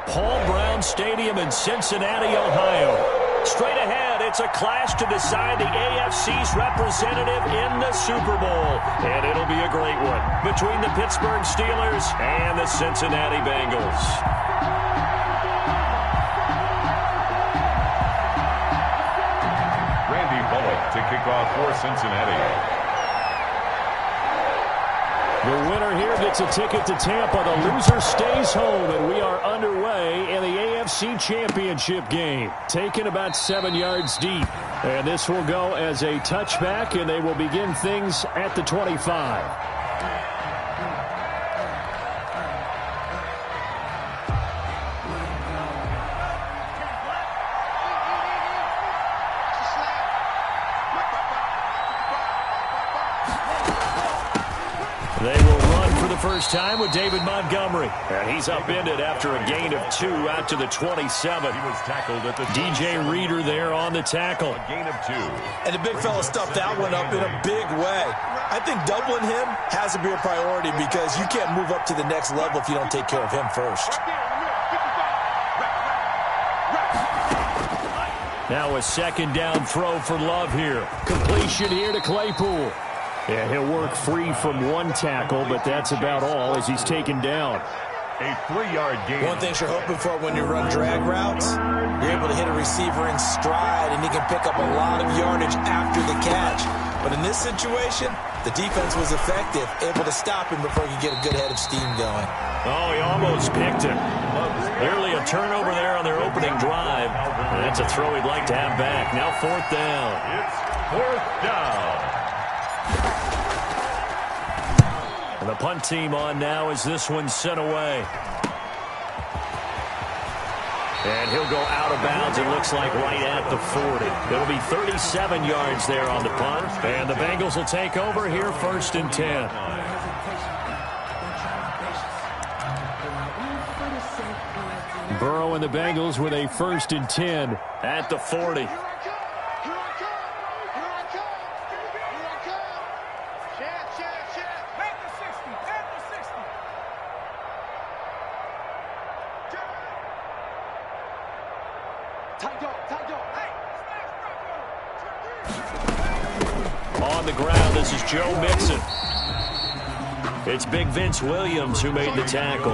Paul Brown Stadium in Cincinnati, Ohio. Straight ahead, it's a clash to decide the AFC's representative in the Super Bowl. And it'll be a great one between the Pittsburgh Steelers and the Cincinnati Bengals. Randy Bullock to kick off for Cincinnati. The winner here gets a ticket to Tampa. The loser stays home, and we are underway in the AFC Championship game. Taken about 7 yards deep. And this will go as a touchback, and they will begin things at the 25. First time with David Montgomery. And he's upended after a gain of 2 out to the 27. He was tackled at the DJ Reader there on the tackle. A gain of 2. And the big fella stuffed that one up in a big way. I think doubling him has to be a priority because you can't move up to the next level if you don't take care of him first. Now a second down throw for Love here. Completion here to Claypool. And he'll work free from one tackle, but that's about all as he's taken down. A 3-yard gain. One thing you're hoping for when you run drag routes, you're able to hit a receiver in stride, and he can pick up a lot of yardage after the catch. But in this situation, the defense was effective, able to stop him before he could get a good head of steam going. Oh, he almost picked him. Nearly a turnover there on their opening drive. And that's a throw he'd like to have back. Now 4th down. It's 4th down. And the punt team on now as this one's sent away. And he'll go out of bounds, it looks like, right at the 40. It'll be 37 yards there on the punt. And the Bengals will take over here 1st and 10. Burrow and the Bengals with a 1st and 10 at the 40. On the ground, this is Joe Mixon. It's Big Vince Williams who made the tackle.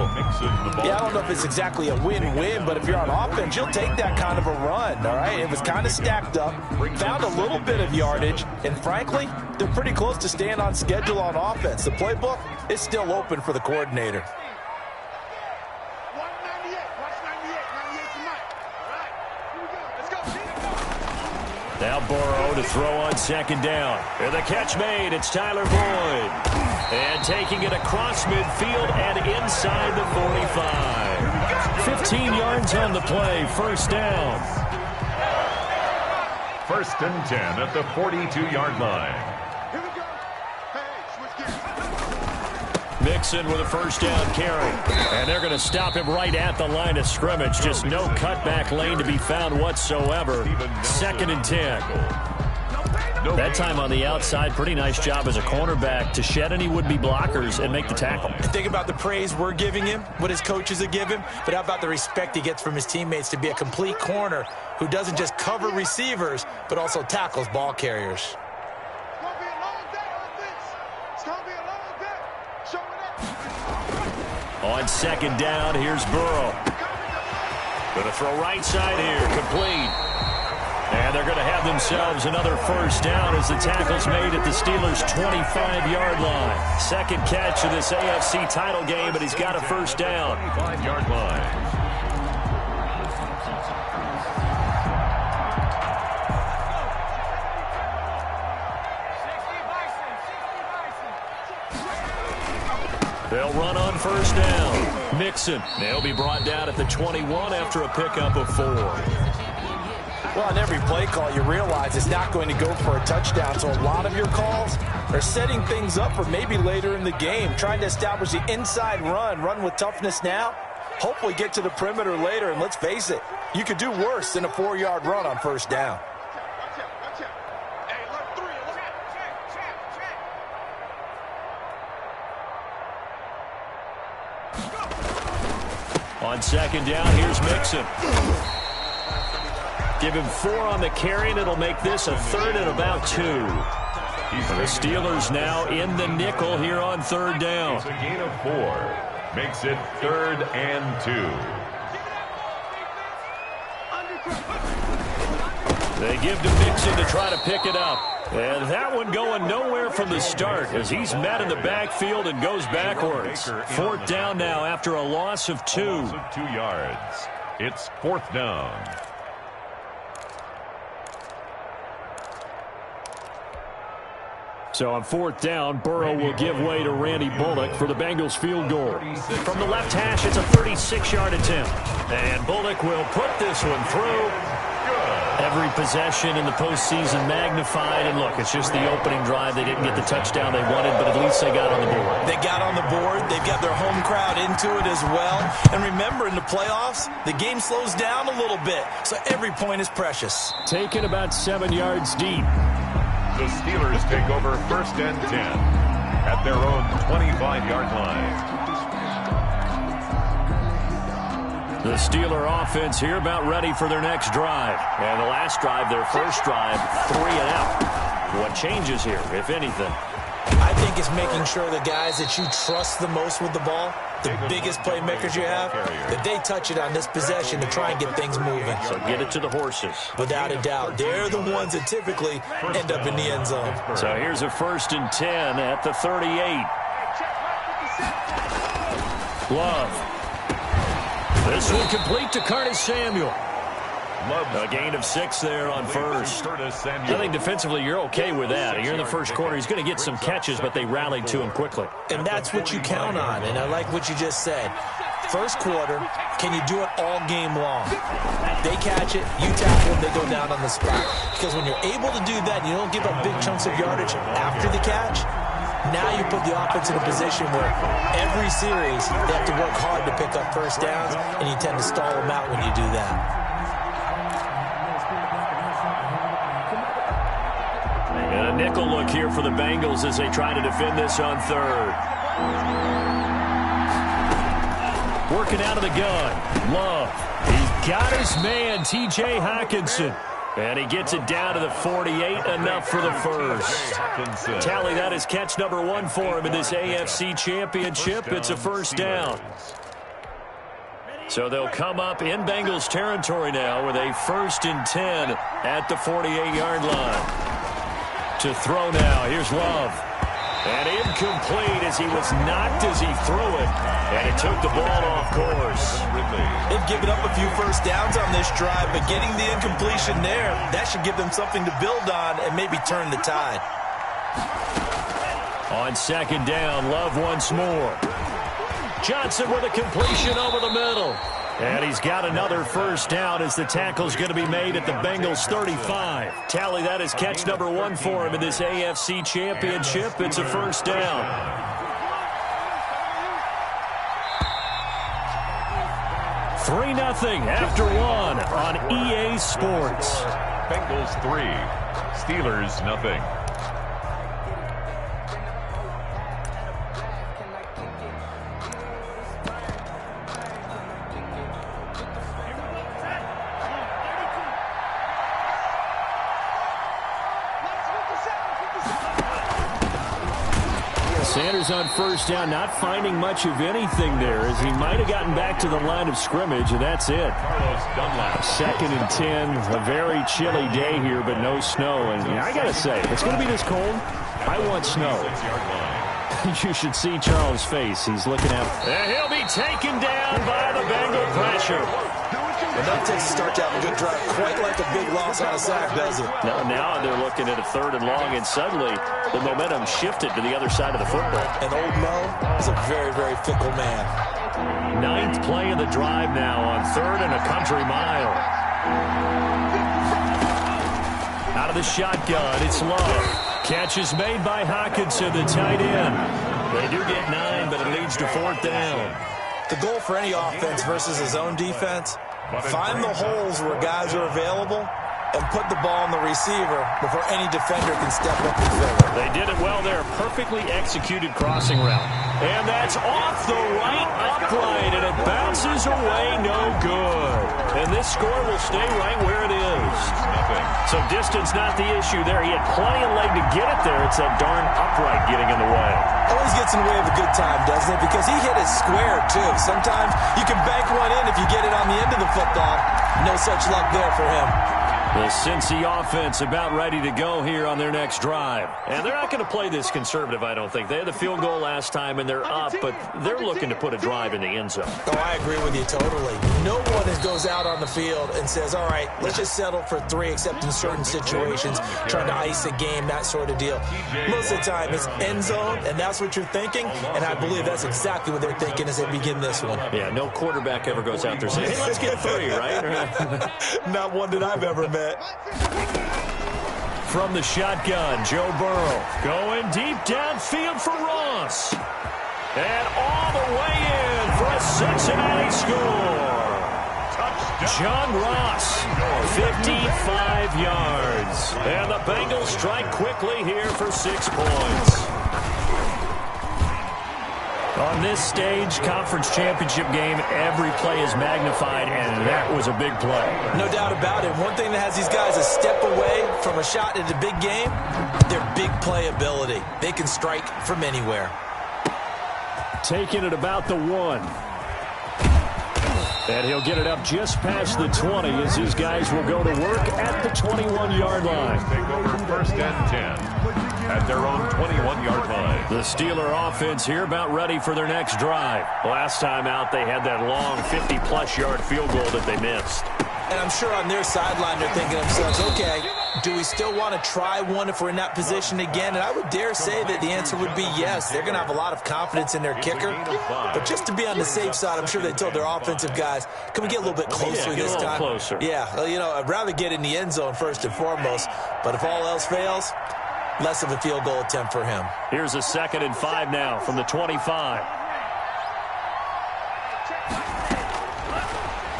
Yeah, I don't know if it's exactly a win-win, but if you're on offense, you'll take that kind of a run, all right? It was kind of stacked up, found a little bit of yardage, and frankly, they're pretty close to staying on schedule on offense. The playbook is still open for the coordinator. Now Burrow to throw on 2nd down. And the catch made. It's Tyler Boyd. And taking it across midfield and inside the 45. 15 yards on the play. 1st down. 1st and 10 at the 42-yard line. Mixon with a 1st down carry. And they're going to stop him right at the line of scrimmage. Just no cutback lane to be found whatsoever. 2nd and 10. That time on the outside, pretty nice job as a cornerback to shed any would-be blockers and make the tackle. And think about the praise we're giving him, what his coaches are giving, but how about the respect he gets from his teammates to be a complete corner who doesn't just cover receivers, but also tackles ball carriers. On 2nd down, here's Burrow. Going to throw right side here, complete. And they're going to have themselves another 1st down as the tackle's made at the Steelers' 25-yard line. 2nd catch of this AFC title game, but he's got a 1st down. 25-yard line. They'll run on 1st down. Mixon. They'll be brought down at the 21 after a pickup of 4. Well, on every play call, you realize it's not going to go for a touchdown, so a lot of your calls are setting things up for maybe later in the game, trying to establish the inside run with toughness now, hopefully get to the perimeter later, and let's face it, you could do worse than a 4-yard run on 1st down. On On second down, here's Mixon. Give him 4 on the carry, and it'll make this a 3rd and about 2. The Steelers now in the nickel here on 3rd down. It's a gain of 4. Makes it 3rd and 2. They give to Mixon to try to pick it up. And that one going nowhere from the start as he's met in the backfield and goes backwards. 4th down now after a loss of 2. Loss of 2 yards. It's 4th down. So on 4th down, Burrow will give way to Randy Bullock for the Bengals field goal. From the left hash, it's a 36-yard attempt. And Bullock will put this one through. Every possession in the postseason magnified. And look, it's just the opening drive. They didn't get the touchdown they wanted, but at least they got on the board. They got on the board. They've got their home crowd into it as well. And remember, in the playoffs, the game slows down a little bit. So every point is precious. Taken about 7 yards deep. The Steelers take over 1st and 10 at their own 25-yard line. The Steeler offense here about ready for their next drive. And the last drive, their first drive, 3 and out. What changes here, if anything? I think it's making sure the guys that you trust the most with the ball, the biggest playmakers you have, that they touch it on this possession to try and get things moving. So get it to the horses. Without a doubt. They're the ones that typically end up in the end zone. So here's a 1st and 10 at the 38. Love. This one complete to Curtis Samuel. A gain of 6 there on 1st. I think defensively you're okay with that. You're in the first quarter. He's going to get some catches, but they rallied to him quickly. And that's what you count on, and I like what you just said. First quarter, can you do it all game long? They catch it, you tackle them, they go down on the spot. Because when you're able to do that, and you don't give up big chunks of yardage after the catch, now you put the offense in a position where every series they have to work hard to pick up first downs, and you tend to stall them out when you do that. And a nickel look here for the Bengals as they try to defend this on 3rd. Working out of the gun. Love. He's got his man, T.J. Hawkinson. And he gets it down to the 48, enough for the first. Tally, that is catch number 1 for him in this AFC Championship. It's a 1st down. So they'll come up in Bengals territory now with a 1st and 10 at the 48-yard line. To throw now, here's Love. And incomplete as he was knocked as he threw it. And it took the ball off course. They've given up a few first downs on this drive, but getting the incompletion there, that should give them something to build on and maybe turn the tide. On 2nd down, Love once more. Johnson with a completion over the middle. And he's got another 1st down as the tackle's going to be made at the Bengals 35. Tally, that is catch number 1 for him in this AFC Championship. It's a 1st down. Three 0 after 1 on EA Sports. Bengals 3, Steelers 0. Sanders on 1st down, not finding much of anything there as he might have gotten back to the line of scrimmage, and that's it. 2nd and 10, a very chilly day here, but no snow. And I got to say, if it's going to be this cold, I want snow. You should see Charles' face. He's looking at it. And he'll be taken down by the Bengal pressure. And that takes a start to have a good drive, quite like a big loss on a sack, does it? Now they're looking at a 3rd and long, and suddenly the momentum shifted to the other side of the football. And old Mo is a very, very fickle man. 9th play of the drive now on 3rd and a country mile. Out of the shotgun, it's Love. Catch is made by Hawkinson, the tight end. They do get 9, but it leads to 4th down. The goal for any offense versus his own defense, find the holes where guys are available and put the ball on the receiver before any defender can step up and fill it. They did it well there. Perfectly executed crossing route. And that's off the right upright, and it bounces away no good. And this score will stay right where it is. So distance not the issue there. He had plenty of leg to get it there. It's that darn upright getting in the way. Always gets in the way of a good time, doesn't it? Because he hit it square, too. Sometimes you can bank one in if you get it on the end of the football. No such luck there for him. The Cincy offense about ready to go here on their next drive. And they're not going to play this conservative, I don't think. They had the field goal last time, and they're up, but they're looking to put a drive in the end zone. Oh, I agree with you totally. No one goes out on the field and says, all right, let's just settle for 3, except in certain situations, trying to ice a game, that sort of deal. Most of the time, it's end zone, and that's what you're thinking, and I believe that's exactly what they're thinking as they begin this one. Yeah, no quarterback ever goes out there saying, hey, let's get 3, right? Not one that I've ever met. From the shotgun, Joe Burrow going deep downfield for Ross. And all the way in for a Cincinnati score. John Ross, 55 yards. And the Bengals strike quickly here for 6 points. On this stage, conference championship game, every play is magnified, and that was a big play. No doubt about it. One thing that has these guys a step away from a shot at a big game, their big play ability. They can strike from anywhere. Taking it about the 1. And he'll get it up just past the 20 as his guys will go to work at the 21-yard line. Take over first and 10 at their own 21-yard line. The Steeler offense here about ready for their next drive. Last time out, they had that long 50-plus yard field goal that they missed. And I'm sure on their sideline they're thinking to themselves, okay, do we still want to try one if we're in that position again? And I would dare say that the answer would be yes. They're going to have a lot of confidence in their kicker. But just to be on the safe side, I'm sure they told their offensive guys, can we get a little bit closer this time? Closer. Yeah, well, you know, I'd rather get in the end zone first and foremost. But if all else fails, less of a field goal attempt for him. Here's a 2nd and 5 now from the 25.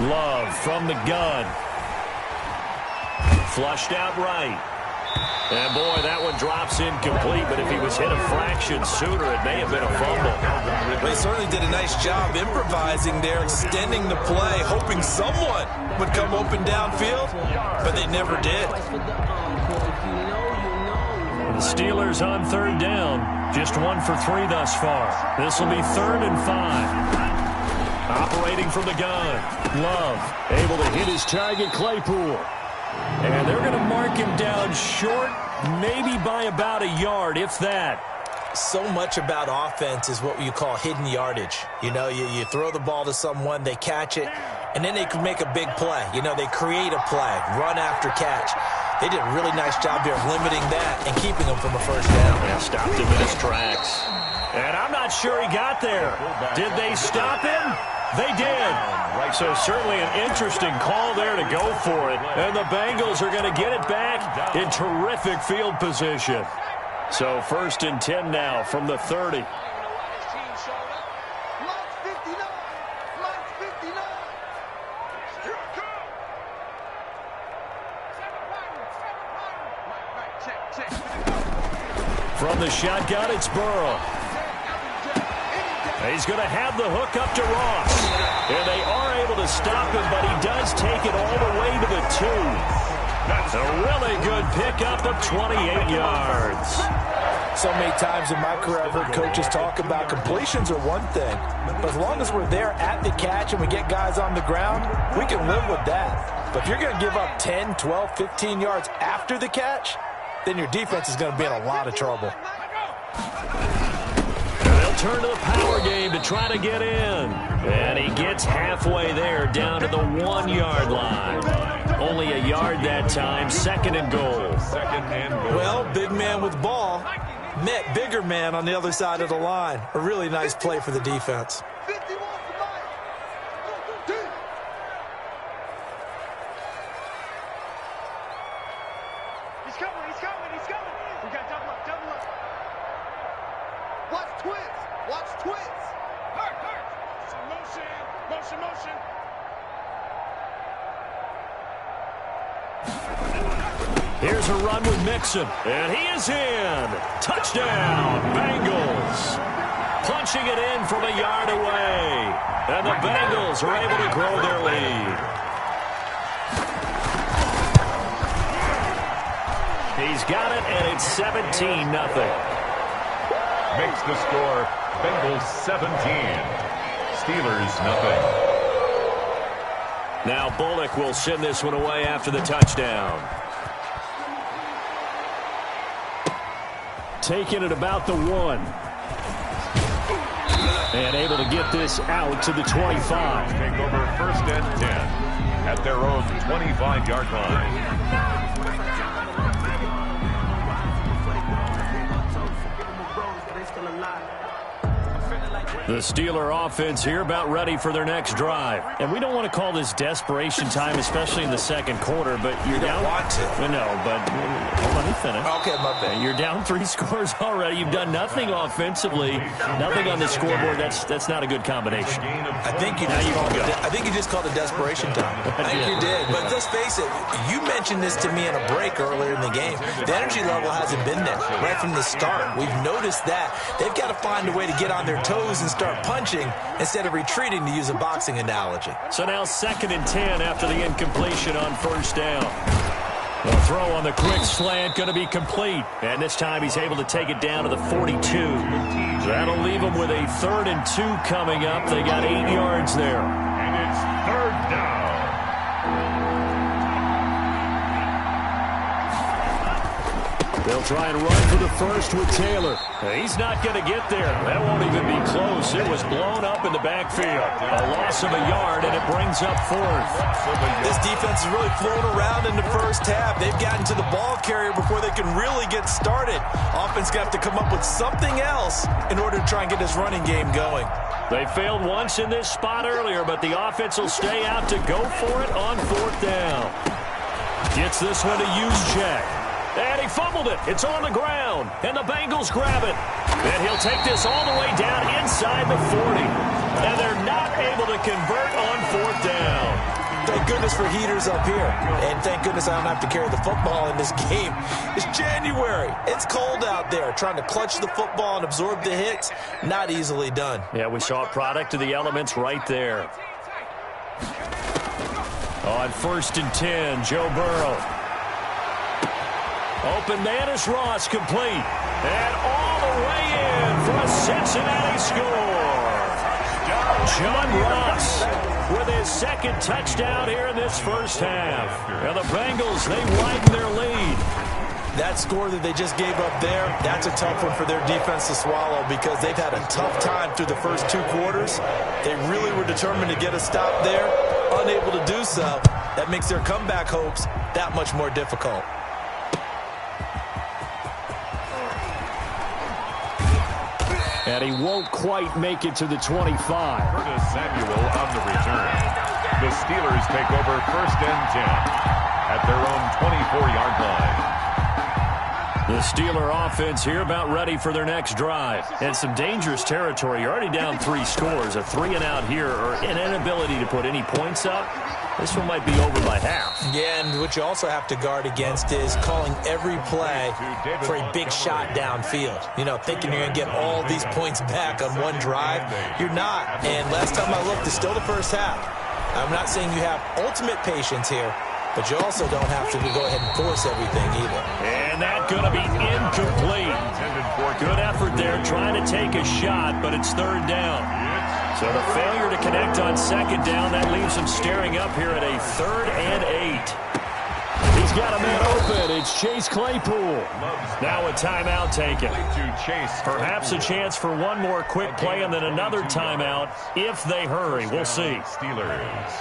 Love from the gun. Flushed out right. And, boy, that one drops incomplete, but if he was hit a fraction sooner, it may have been a fumble. They certainly did a nice job improvising there, extending the play, hoping someone would come open downfield, but they never did. The Steelers on 3rd down. Just 1 for 3 thus far. This will be 3rd and 5. Operating from the gun. Love able to hit his target, Claypool. And they're going to mark him down short, maybe by about a yard, if that. So much about offense is what you call hidden yardage. You know, you throw the ball to someone, they catch it, and then they can make a big play. You know, they create a play, run after catch. They did a really nice job there of limiting that and keeping him from a first down. Yeah, stopped him in his tracks. And I'm not sure he got there. Did they stop him? They did. So certainly an interesting call there to go for it. And the Bengals are going to get it back in terrific field position. So 1st and 10 now from the 30. From the shotgun, it's Burrow. He's going to have the hook up to Ross. And they are able to stop him, but he does take it all the way to the 2. That's a really good pickup of 28 yards. So many times in my career I've heard coaches talk about completions are one thing, but as long as we're there at the catch and we get guys on the ground, we can live with that. But if you're going to give up 10, 12, 15 yards after the catch, then your defense is going to be in a lot of trouble. They'll turn to the power game to try to get in. And he gets halfway there, down to the 1-yard line. Only a yard that time, 2nd and goal. Well, big man with ball met bigger man on the other side of the line. A really nice play for the defense. Motion. Here's a run with Mixon, and he is in. Touchdown, Bengals. Punching it in from a yard away. And the Bengals are able to grow their lead. He's got it, and it's 17-0. Makes the score Bengals 17, Steelers nothing. Now Bullock will send this one away after the touchdown. Taking it about the 1. And able to get this out to the 25. Take over first and 10 at their own 25-yard line. The Steeler offense here about ready for their next drive. And we don't want to call this desperation time, especially in the second quarter, but you're down. Want to. No, but let me finish. Okay, my bad. You're down 3 scores already. You've done nothing offensively, nothing on the scoreboard. That's not a good combination. I think you just called it desperation time. I think you did. But let's face it, you mentioned this to me in a break earlier in the game. The energy level hasn't been there right from the start. We've noticed that. They've got to find a way to get on their toes and start punching instead of retreating, to use a boxing analogy. So now 2nd and 10 after the incompletion on first down. The throw on the quick slant going to be complete. And this time he's able to take it down to the 42. That'll leave him with a 3rd and 2 coming up. They got 8 yards there. And it's 3rd down. They'll try and run for the first with Taylor. He's not going to get there. That won't even be close. It was blown up in the backfield. A loss of a yard, and it brings up 4th. This defense has really flown around in the first half. They've gotten to the ball carrier before they can really get started. Offense going to have to come up with something else in order to try and get this running game going. They failed once in this spot earlier, but the offense will stay out to go for it on 4th down. Gets this one to Juszczyk. And he fumbled it. It's on the ground. And the Bengals grab it. And he'll take this all the way down inside the 40. And they're not able to convert on 4th down. Thank goodness for heaters up here. And thank goodness I don't have to carry the football in this game. It's January. It's cold out there. Trying to clutch the football and absorb the hits, not easily done. Yeah, we saw a product of the elements right there. On 1st and 10, Joe Burrow. Open man is Ross, complete. And all the way in for a Cincinnati score. John Ross with his 2nd touchdown here in this first half. And the Bengals, they widen their lead. That score that they just gave up there, that's a tough one for their defense to swallow because they've had a tough time through the first 2 quarters. They really were determined to get a stop there, unable to do so. That makes their comeback hopes that much more difficult. And he won't quite make it to the 25. Curtis Samuel on the return. The Steelers take over 1st and 10 at their own 24-yard line. The Steeler offense here about ready for their next drive. And some dangerous territory. You're already down 3 scores. A 3-and-out here, or an inability to put any points up. This one might be over by half. Yeah, and what you also have to guard against is calling every play for a big shot downfield. You know, thinking you're going to get all these points back on one drive. You're not. And last time I looked, it's still the first half. I'm not saying you have ultimate patience here, but you also don't have to go ahead and force everything either. And that's going to be incomplete. Good effort there trying to take a shot, but it's 3rd down. So the failure to connect on 2nd down, that leaves him staring up here at a 3rd and 8. He's got a man open. It's Chase Claypool. Now a timeout taken. Perhaps a chance for one more quick play and then another timeout if they hurry. We'll see. Steelers.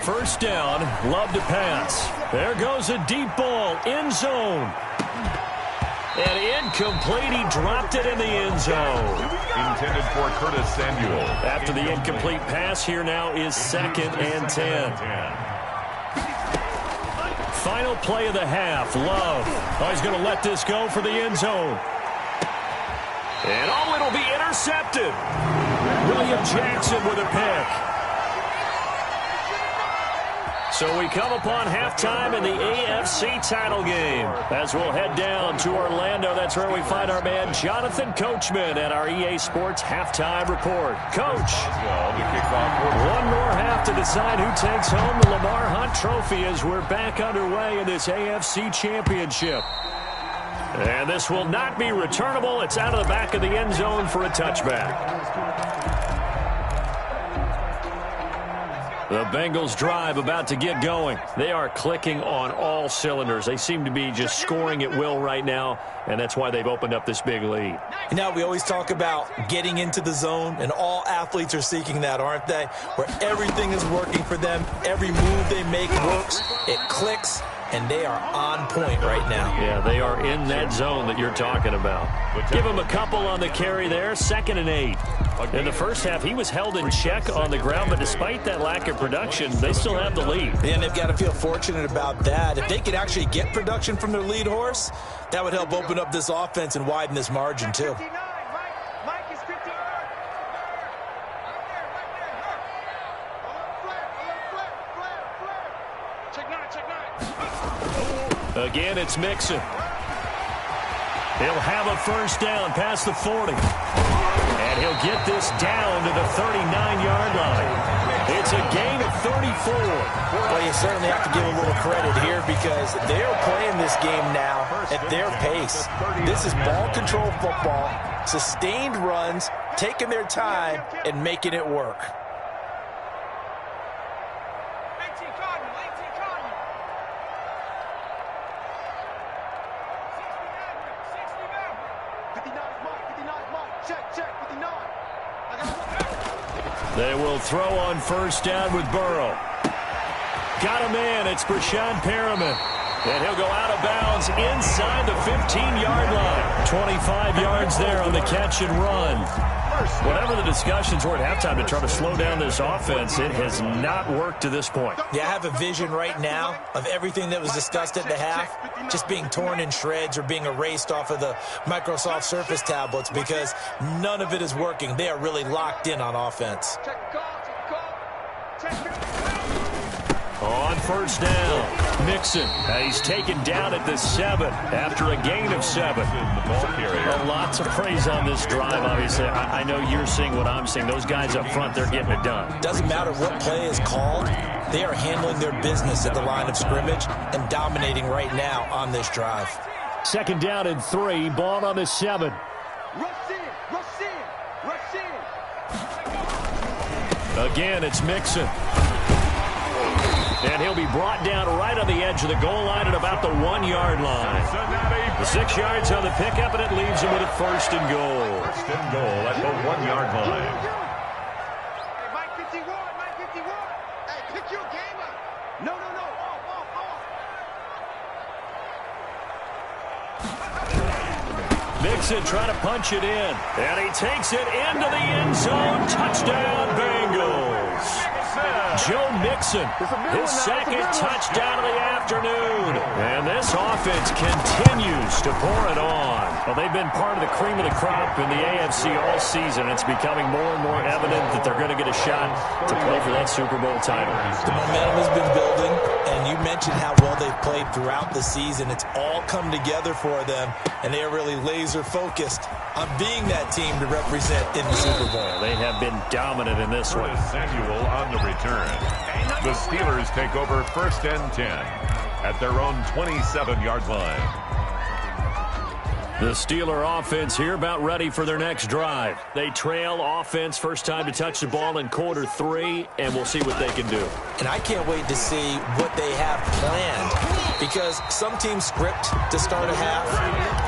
First down, Love to pass. There goes a deep ball, end zone. And incomplete, he dropped it in the end zone. Intended for Curtis Samuel. After the incomplete pass, here now is 2nd and 10. Final play of the half, Love. Oh, he's going to let this go for the end zone. And oh, it'll be intercepted. William Jackson with a pick. So we come upon halftime in the AFC title game. As we'll head down to Orlando, that's where we find our man Jonathan Coachman at our EA Sports halftime report. Coach, one more half to decide who takes home the Lamar Hunt Trophy as we're back underway in this AFC Championship. And this will not be returnable. It's out of the back of the end zone for a touchback. The Bengals drive about to get going. They are clicking on all cylinders. They seem to be just scoring at will right now, and that's why they've opened up this big lead. Now, we always talk about getting into the zone, and all athletes are seeking that, aren't they? Where everything is working for them. Every move they make works. It clicks, and they are on point right now. Yeah, they are in that zone that you're talking about. Give him a couple on the carry there, 2nd and 8. In the first half, he was held in check on the ground, but despite that lack of production, they still have the lead. And they've got to feel fortunate about that. If they could actually get production from their lead horse, that would help open up this offense and widen this margin, too. Again, it's Mixon. He'll have a first down past the 40. And he'll get this down to the 39-yard line. It's a gain of 34. Well, you certainly have to give a little credit here because they're playing this game now at their pace. This is ball control football, sustained runs, taking their time, and making it work. They will throw on first down with Burrow. Got a man. It's Brashad Perriman. And he'll go out of bounds inside the 15-yard line. 25 yards there on the catch and run. Whatever the discussions were at halftime to try to slow down this offense, it has not worked to this point. Yeah, I have a vision right now of everything that was discussed at the half just being torn in shreds or being erased off of the Microsoft Surface tablets because none of it is working. They are really locked in on offense. On first down, Mixon. He's taken down at the 7 after a gain of 7. Well, lots of praise on this drive, obviously. I know you're seeing what I'm seeing. Those guys up front, they're getting it done. Doesn't matter what play is called. They are handling their business at the line of scrimmage and dominating right now on this drive. 2nd down and 3, ball on the 7. Again, it's Mixon. And he'll be brought down right on the edge of the goal line at about the 1-yard line. The 6 yards on the pickup, and it leaves him with a 1st and goal. 1st and goal at the 1-yard line. Hey, Mike 51, Mike 51. Hey, pick your game up. No. Mixon trying to punch it in. And he takes it into the end zone. Touchdown, Bengals. Joe Mixon, his 2nd touchdown of the afternoon. And this offense continues to pour it on. Well, they've been part of the cream of the crop in the AFC all season. It's becoming more and more evident that they're going to get a shot to play for that Super Bowl title. The momentum has been building, and you mentioned how well they've played throughout the season. It's all come together for them, and they are really laser-focused on being that team to represent in the Super Bowl. They have been dominant in this one. Samuel on the return. The Steelers take over 1st and 10 at their own 27-yard line. The Steeler offense here about ready for their next drive. They trail offense first time to touch the ball in quarter 3, and we'll see what they can do. And I can't wait to see what they have planned because some teams script to start a half.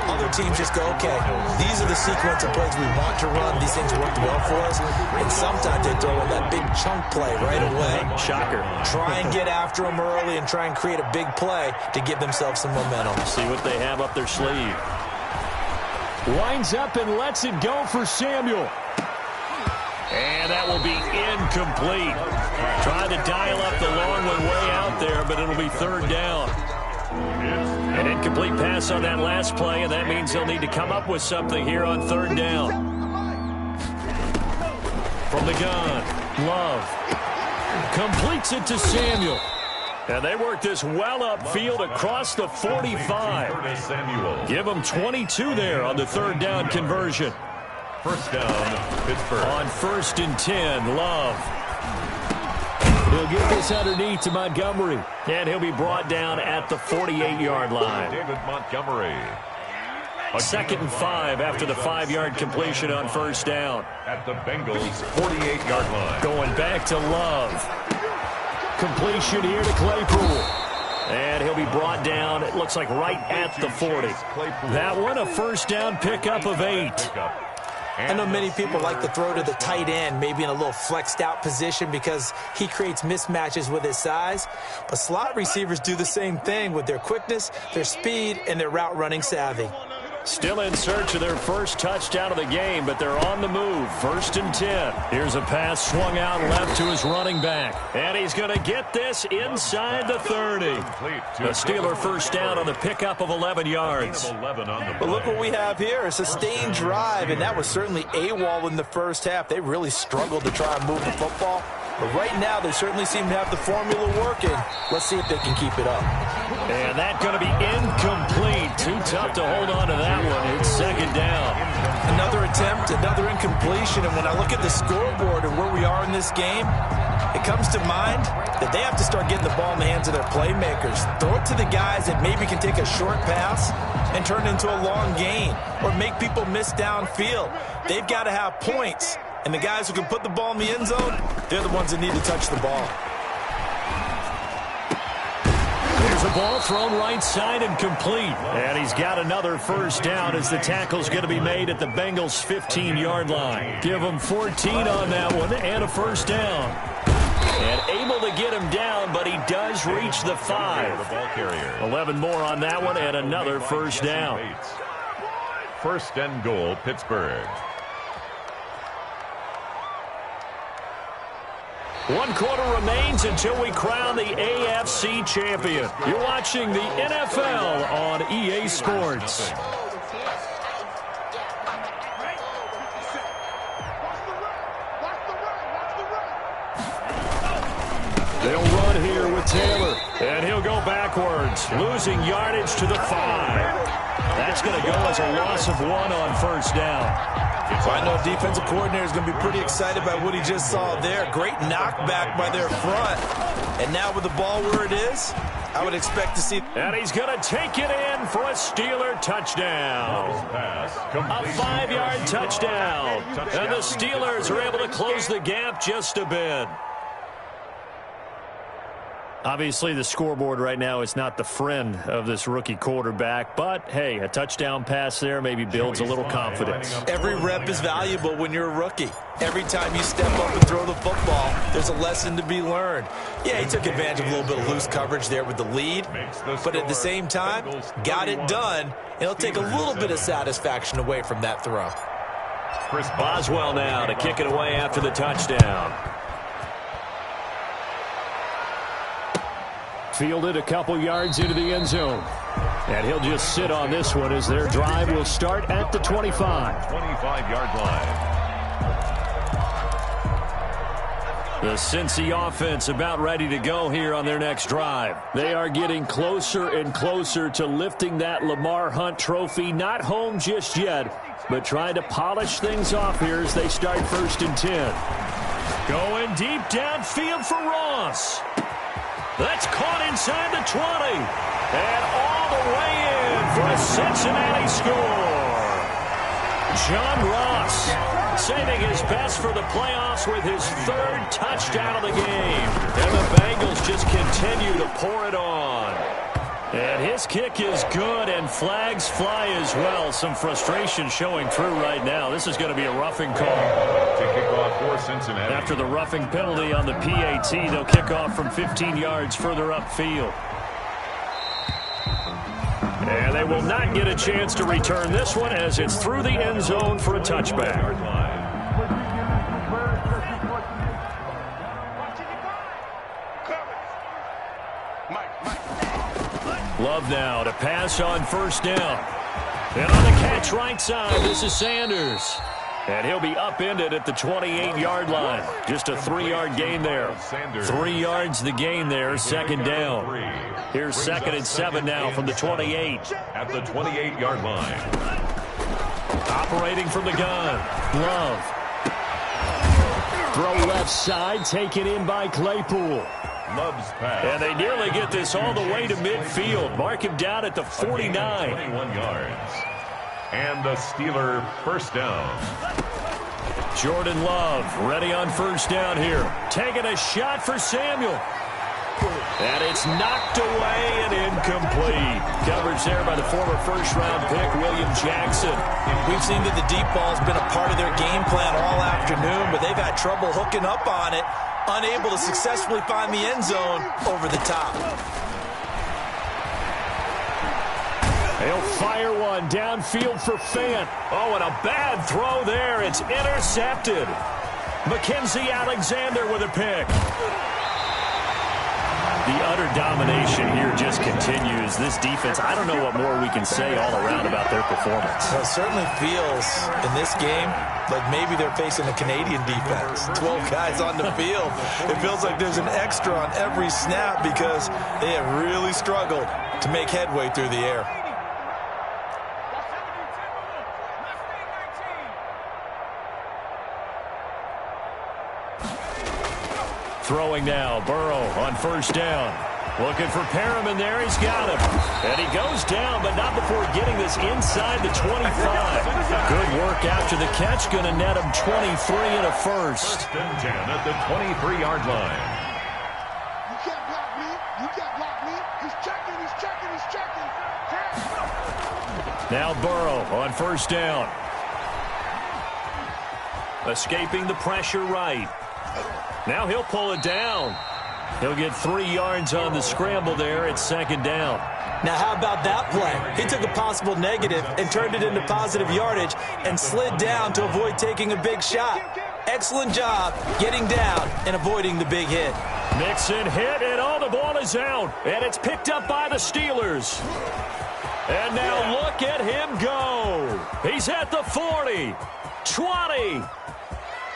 Other teams just go, okay, these are the sequence of plays we want to run. These things worked well for us. And sometimes they throw in that big chunk play right away. Shocker. Try and get after them early and try and create a big play to give themselves some momentum. See what they have up their sleeve. Winds up and lets it go for Samuel. And that will be incomplete. Trying to dial up the long one way out there, but it'll be 3rd down. An incomplete pass on that last play, and that means they'll need to come up with something here on third down. From the gun, Love completes it to Samuel. And they work this well upfield across the 45. Give them 22 there on the third down conversion. First down, Pittsburgh. On 1st and 10, Love. He'll get this underneath to Montgomery. And he'll be brought down at the 48-yard line. David Montgomery. 2nd and 5 after the 5-yard completion on first down. At the Bengals' 48-yard line. Going back to Love. Completion here to Claypool. And he'll be brought down, it looks like, right at the 40. That one, a first down pickup of 8. I know many people like to throw to the tight end, maybe in a little flexed out position because he creates mismatches with his size. But slot receivers do the same thing with their quickness, their speed, and their route running savvy. Still in search of their first touchdown of the game, but they're on the move. 1st and 10. Here's a pass swung out left to his running back. And he's going to get this inside the 30. A Steeler first down on the pickup of 11 yards. But look what we have here. A sustained drive, and that was certainly AWOL in the first half. They really struggled to try and move the football. But right now, they certainly seem to have the formula working. Let's see if they can keep it up. And that's going to be incomplete. Too tough to hold on to that one. It's 2nd down. Another attempt, another incompletion. And when I look at the scoreboard and where we are in this game, it comes to mind that they have to start getting the ball in the hands of their playmakers. Throw it to the guys that maybe can take a short pass and turn it into a long gain or make people miss downfield. They've got to have points. And the guys who can put the ball in the end zone, they're the ones that need to touch the ball. There's a ball thrown right side and complete. And he's got another first down as the tackle's going to be made at the Bengals' 15-yard line. Give him 14 on that one and a first down. And able to get him down, but he does reach the 5. 11 more on that one and another first down. 1st and goal, Pittsburgh. 1 quarter remains until we crown the AFC champion. You're watching the NFL on EA Sports. They'll run here with Taylor, and he'll go backwards, losing yardage to the 5. That's going to go as a loss of 1 on first down. I know defensive coordinator is going to be pretty excited by what he just saw there. Great knockback by their front. And now with the ball where it is, I would expect to see. And he's going to take it in for a Steeler touchdown. A 5-yard touchdown. And the Steelers are able to close the gap just a bit. Obviously, the scoreboard right now is not the friend of this rookie quarterback. But, hey, a touchdown pass there maybe builds a little confidence. Every rep is valuable when you're a rookie. Every time you step up and throw the football, there's a lesson to be learned. Yeah, he took advantage of a little bit of loose coverage there with the lead. But at the same time, got it done. It'll take a little bit of satisfaction away from that throw. Chris Boswell now to kick it away after the touchdown. Fielded a couple yards into the end zone. And he'll just sit on this one as their drive will start at the 25. 25-yard line. The Cincy offense about ready to go here on their next drive. They are getting closer and closer to lifting that Lamar Hunt trophy. Not home just yet, but trying to polish things off here as they start 1st and 10. Going deep downfield for Ross. That's caught inside the 20. And all the way in for a Cincinnati score. John Ross saving his best for the playoffs with his 3rd touchdown of the game. And the Bengals just continue to pour it on. And his kick is good, and flags fly as well. Some frustration showing through right now. This is going to be a roughing call. To kick off for Cincinnati. After the roughing penalty on the PAT, they'll kick off from 15 yards further upfield. And they will not get a chance to return this one as it's through the end zone for a touchback. Love now to pass on first down. And on the catch right side, this is Sanders. And he'll be upended at the 28-yard line. Just a 3-yard gain there. 3 yards the gain there, second down. Here's 2nd and 7 now from the 28. At the 28-yard line. Operating from the gun. Love. Throw left side, taken in by Claypool. Love's pass. And they nearly get this all the way to midfield. Mark him down at the 49. 21 yards. And the Steeler first down. Jordan Love ready on first down here. Taking a shot for Samuel. And it's knocked away and incomplete. Coverage there by the former first-round pick, William Jackson. We've seen that the deep ball's been a part of their game plan all afternoon, but they've had trouble hooking up on it, unable to successfully find the end zone over the top. They'll fire one downfield for Fant. Oh, and a bad throw there. It's intercepted. Mackenzie Alexander with a pick. The utter domination here just continues. This defense, I don't know what more we can say all around about their performance. Well, it certainly feels in this game like maybe they're facing a Canadian defense. 12 guys on the field. It feels like there's an extra on every snap because they have really struggled to make headway through the air. Throwing now, Burrow on first down. Looking for Perriman there, he's got him. And he goes down, but not before getting this inside the 25. Good work after the catch, going to net him 23 and a first. First and 10 at the 23-yard line. You can't block me. You can't block me. He's checking, he's checking, he's checking. Now Burrow on first down. Escaping the pressure right. Now he'll pull it down. He'll get 3 yards on the scramble there. It's second down. Now, how about that play? He took a possible negative and turned it into positive yardage and slid down to avoid taking a big shot. Excellent job getting down and avoiding the big hit. Mixon hit, and the ball is out. And it's picked up by the Steelers. And now look at him go. He's at the 40, 20.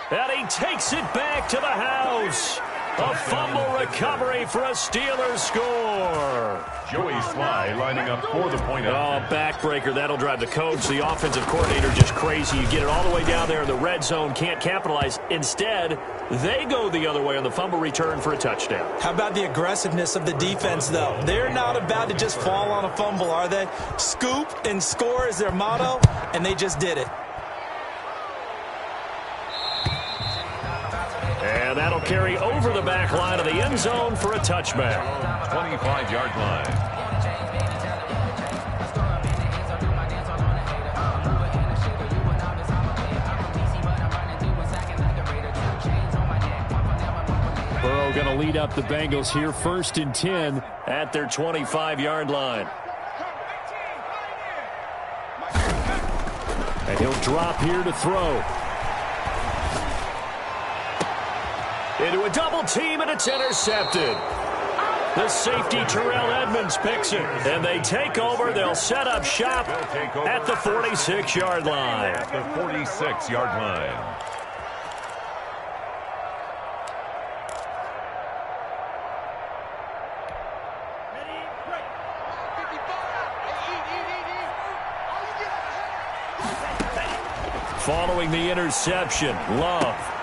And he takes it back to the house. A fumble recovery for a Steelers score. Joey Sly lining up for the point. Backbreaker. That'll drive the coach, the offensive coordinator, just crazy. You get it all the way down there in the red zone, can't capitalize. Instead, they go the other way on the fumble return for a touchdown. How about the aggressiveness of the defense, though? They're not about to just fall on a fumble, are they? Scoop and score is their motto, and they just did it. And that'll carry over the back line of the end zone for a touchback. 25-yard line. Burrow going to lead up the Bengals here, 1st and 10 at their 25-yard line. And he'll drop here to throw. Into a double team, and it's intercepted. The safety, Terrell Edmonds, picks it. And they take over. They'll set up shop at the 46-yard line. At the 46-yard line. Following the interception, Love.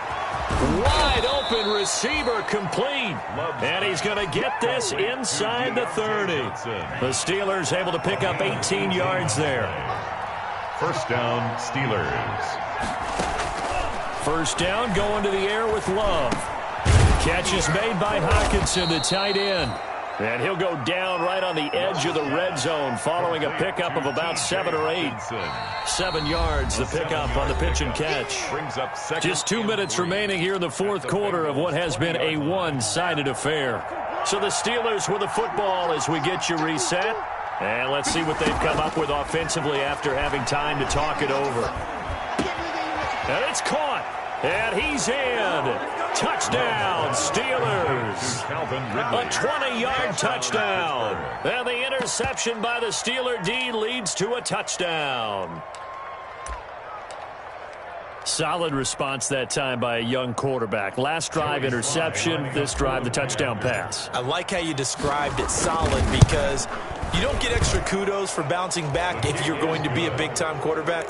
Wide open receiver complete. And he's going to get this inside the 30. The Steelers able to pick up 18 yards there. First down, Steelers. First down going to the air with Love. Catch is made by Hockenson, the tight end. And he'll go down right on the edge of the red zone following a pickup of about 7 or 8. 7 yards, the pickup on the pitch and catch. Just 2 minutes remaining here in the fourth quarter of what has been a one-sided affair. So the Steelers with the football as we get you reset. And let's see what they've come up with offensively after having time to talk it over. And it's caught. And he's in. Touchdown, Steelers. A 20-yard touchdown. And the interception by the Steeler D leads to a touchdown. Solid response that time by a young quarterback. Last drive, interception. This drive, the touchdown pass. I like how you described it, solid, because you don't get extra kudos for bouncing back if you're going to be a big-time quarterback.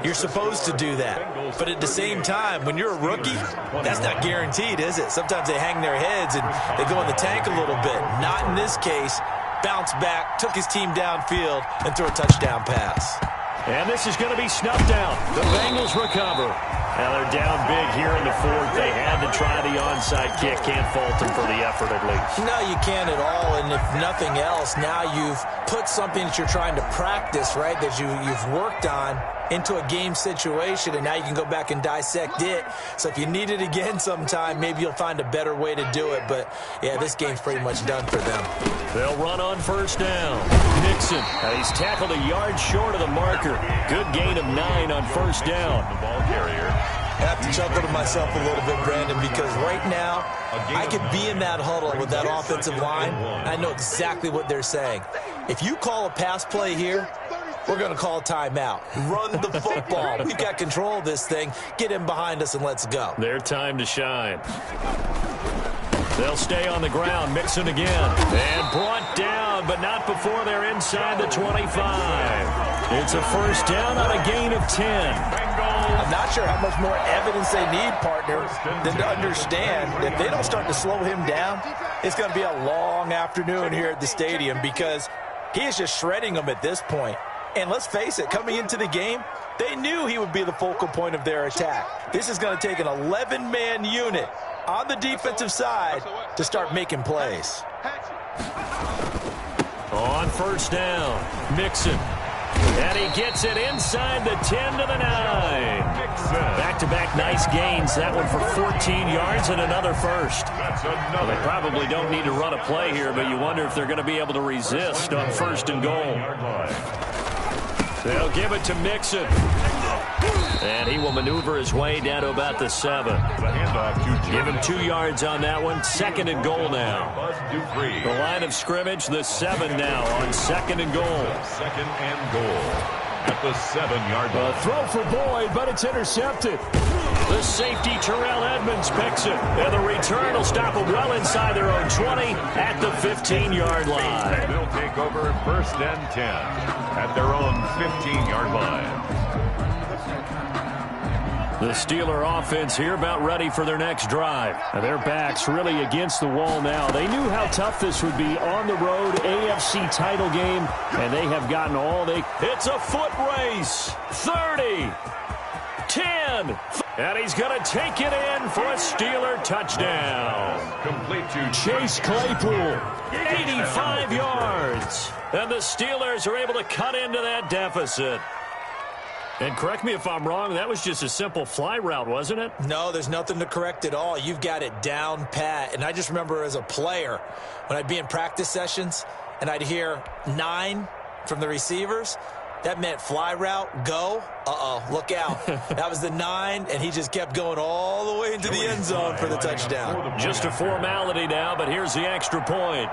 You're supposed to do that. But at the same time, when you're a rookie, that's not guaranteed, is it? Sometimes they hang their heads and they go in the tank a little bit. Not in this case. Bounced back, took his team downfield, and threw a touchdown pass. And this is going to be snuffed out. The Bengals recover. Now they're down big here in the fourth. They had to try the onside kick. Can't fault them for the effort at least. No, you can't at all. And if nothing else, now you've put something that you're trying to practice, right, that you've worked on into a game situation, and now you can go back and dissect it. So if you need it again sometime, maybe you'll find a better way to do it. But, yeah, this game's pretty much done for them. They'll run on first down. Mixon, he's tackled a yard short of the marker. Good gain of 9 on first down. The ball carrier. I have to chuckle to myself a little bit, Brandon, because right now I could be in that huddle with that offensive line. I know exactly what they're saying. If you call a pass play here, we're going to call a timeout. Run the football. We've got control of this thing. Get him behind us and let's go. Their time to shine. They'll stay on the ground. Mixon again. And brought down, but not before they're inside the 25. It's a first down on a gain of 10. I'm not sure how much more evidence they need, partner, than to understand that if they don't start to slow him down, it's going to be a long afternoon here at the stadium because he is just shredding them at this point. And let's face it, coming into the game, they knew he would be the focal point of their attack. This is going to take an 11-man unit on the defensive side to start making plays. On first down, Mixon. And he gets it inside the 10 to the 9. Back-to-back nice gains. That one for 14 yards and another first. Well, they probably don't need to run a play here, but you wonder if they're going to be able to resist on first and goal. They'll give it to Mixon. And he will maneuver his way down to about the 7. Give him 2 yards on that one. Second and goal now. The line of scrimmage, the 7 now on second and goal. Second and goal at the 7-yard line. A throw for Boyd, but it's intercepted. The safety, Terrell Edmonds, picks it. And the return will stop them well inside their own 20 at the 15-yard line. They'll take over first and 10 at their own 15-yard line. The Steeler offense here about ready for their next drive. Now their backs really against the wall now. They knew how tough this would be on the road, AFC title game, and they have gotten all they... It's a foot race. 30, 10, and he's going to take it in for a Steeler touchdown. Complete to Chase Claypool, 85 yards. And the Steelers are able to cut into that deficit. And correct me if I'm wrong, that was just a simple fly route, wasn't it? No, there's nothing to correct at all. You've got it down pat. And I just remember as a player, when I'd be in practice sessions and I'd hear 9 from the receivers, that meant fly route, go. Look out. That was the 9, and he just kept going all the way into the end zone for the touchdown. Just a formality now, but here's the extra point.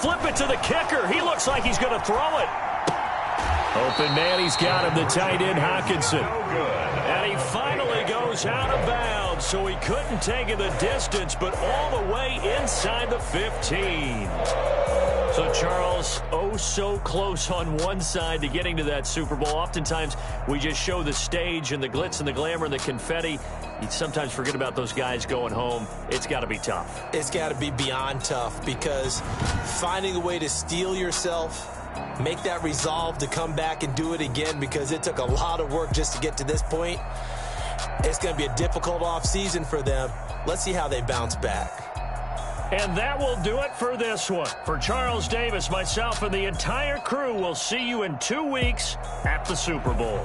Flip it to the kicker. He looks like he's going to throw it. Open man, he's got him, the tight end, Hockenson. And he finally goes out of bounds, so he couldn't take it the distance, but all the way inside the 15. So, Charles, oh so close on one side to getting to that Super Bowl. Oftentimes, we just show the stage and the glitz and the glamour and the confetti. You sometimes forget about those guys going home. It's got to be tough. It's got to be beyond tough because finding a way to steel yourself, make that resolve to come back and do it again because it took a lot of work just to get to this point. It's going to be a difficult offseason for them. Let's see how they bounce back. And that will do it for this one. For Charles Davis, myself, and the entire crew, we'll see you in 2 weeks at the Super Bowl.